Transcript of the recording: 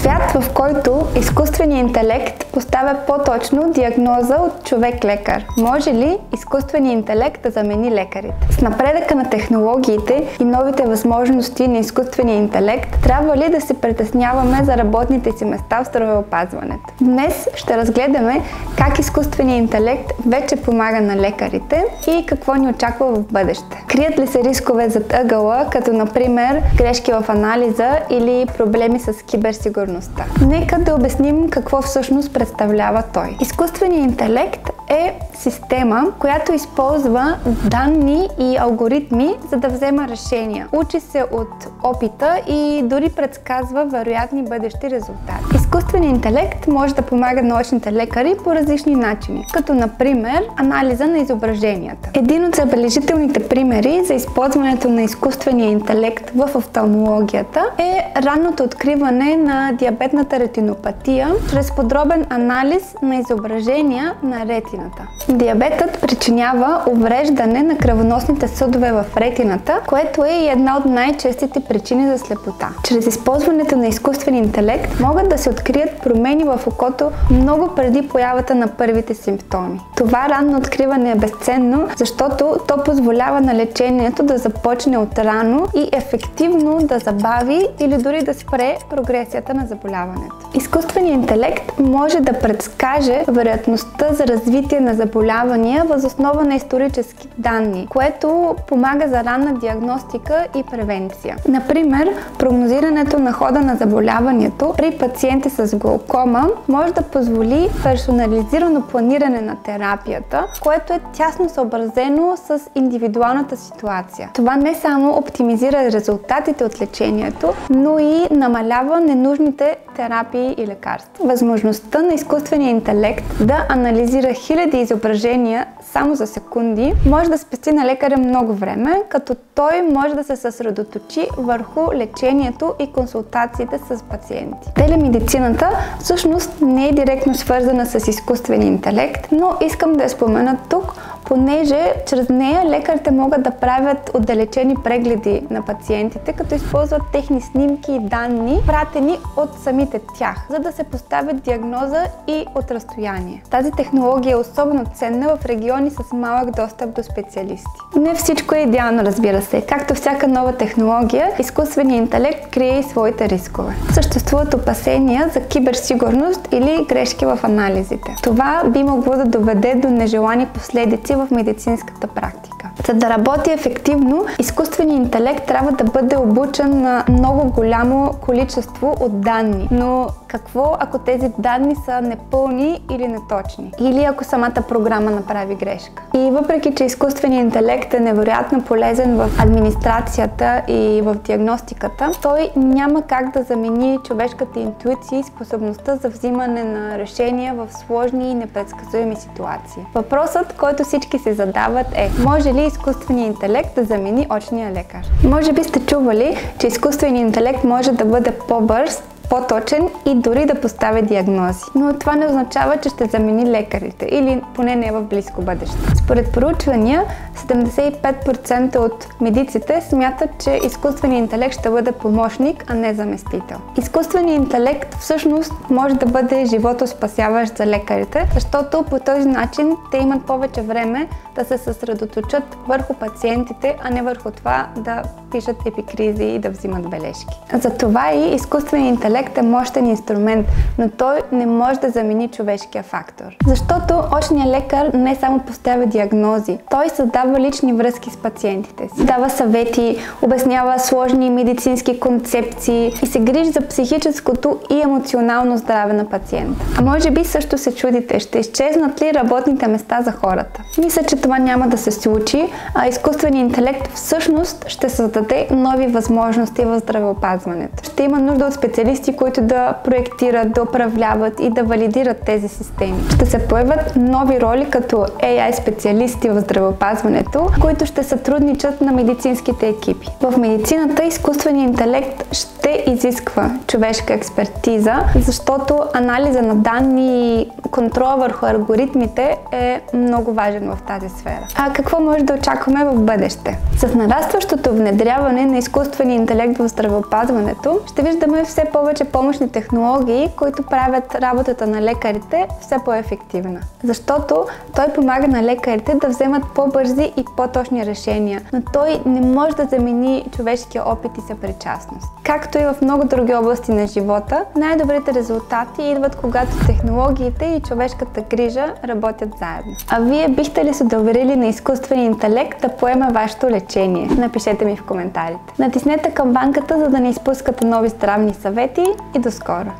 свят, в който изкуственият интелект поставя по-точно диагноза от човек-лекар. Може ли изкуственият интелект да замени лекарите? С напредъка на технологиите и новите възможности на изкуствения интелект, трябва ли да се притесняваме за работните си места в здравеопазването? Днес ще разгледаме как изкуственият интелект вече помага на лекарите и какво ни очаква в бъдеще. Крият ли се рискове зад ъгъла, като например грешки в анализа или проблеми с киберсигурността? Нека да обясним какво всъщност представлява той. Изкуственият интелект е система, която използва данни и алгоритми, за да взема решения. Учи се от опита и дори предсказва вероятни бъдещи резултати. Изкуственият интелект може да помага на научните лекари по различни начини, като например анализа на изображенията. Един от забележителните примери за използването на изкуствения интелект в офталмологията е ранното откриване на диабетната ретинопатия чрез подробен анализ на изображения на ретината. Диабетът причинява увреждане на кръвоносните съдове в ретината, което е и една от най-честите причини за слепота. Чрез използването на изкуствен интелект могат да се открият промени в окото много преди появата на първите симптоми. Това ранно откриване е безценно, защото то позволява на лечението да започне от рано и ефективно да забави или дори да спре прогресията на заболяването. Изкуственият интелект може да предскаже вероятността за развитие на заболявания въз основа на исторически данни, което помага за ранна диагностика и превенция. Например, прогнозирането на хода на заболяването при пациенти с глаукома може да позволи персонализирано планиране на терапията, което е тясно съобразено с индивидуалната ситуация. Това не само оптимизира резултатите от лечението, но и намалява ненужните терапии и лекарства. Възможността на изкуствения интелект да анализира хиляди изображения само за секунди може да спести на лекаря много време, като той може да се съсредоточи върху лечението и консултациите с пациенти. Телемедицината всъщност не е директно свързана с изкуствения интелект, но искам да я спомена тук, понеже чрез нея лекарите могат да правят отдалечени прегледи на пациентите, като използват техни снимки и данни, пратени от самите тях, за да се поставят диагноза и от разстояние. Тази технология е особено ценна в региони с малък достъп до специалисти. Не всичко е идеално, разбира се. Както всяка нова технология, изкуственият интелект крие и своите рискове. Съществуват опасения за киберсигурност или грешки в анализите. Това би могло да доведе до нежелани последици в медицинската практика. За да работи ефективно, изкуственият интелект трябва да бъде обучен на много голямо количество от данни. Но какво, ако тези данни са непълни или неточни? Или ако самата програма направи грешка? И въпреки, че изкуственият интелект е невероятно полезен в администрацията и в диагностиката, той няма как да замени човешката интуиция и способността за взимане на решения в сложни и непредсказуеми ситуации. Въпросът, който всички се задават е: може ли изкуственият интелект да замени очния лекар? Може би сте чували, че изкуственият интелект може да бъде по-бърз, по-точен и дори да поставя диагнози. Но това не означава, че ще замени лекарите, или поне не в близко бъдеще. Според проучвания, 75% от медиците смятат, че изкуственият интелект ще бъде помощник, а не заместител. Изкуственият интелект всъщност може да бъде животоспасяващ за лекарите, защото по този начин те имат повече време да се съсредоточат върху пациентите, а не върху това да пишат епикризи и да взимат бележки. Затова и изкуственият интелект е мощен инструмент, но той не може да замени човешкия фактор. Защото очният лекар не само поставя диагнози, той създава лични връзки с пациентите си, дава съвети, обяснява сложни медицински концепции и се грижи за психическото и емоционално здраве на пациента. А може би също се чудите, ще изчезнат ли работните места за хората? Мисля, че това няма да се случи, а изкуственият интелект всъщност ще създаде нови възможности в здравеопазването. Ще има нужда от специалисти, които да проектират, да управляват и да валидират тези системи. Ще се появят нови роли като AI специалисти в здравеопазването, които ще сътрудничат на медицинските екипи. В медицината изкуственият интелект ще ще изисква човешка експертиза, защото анализа на данни и контрол върху алгоритмите е много важен в тази сфера. А какво може да очакваме в бъдеще? С нарастващото внедряване на изкуствения интелект в здравеопазването ще виждаме все повече помощни технологии, които правят работата на лекарите все по-ефективна. Защото той помага на лекарите да вземат по-бързи и по-точни решения, но той не може да замени човешкия опит и съпричастност. Както и в много други области на живота, най-добрите резултати идват, когато технологиите и човешката грижа работят заедно. А вие бихте ли се доверили на изкуствения интелект да поема вашето лечение? Напишете ми в коментарите. Натиснете камбанката, за да не изпускате нови здравни съвети и до скоро!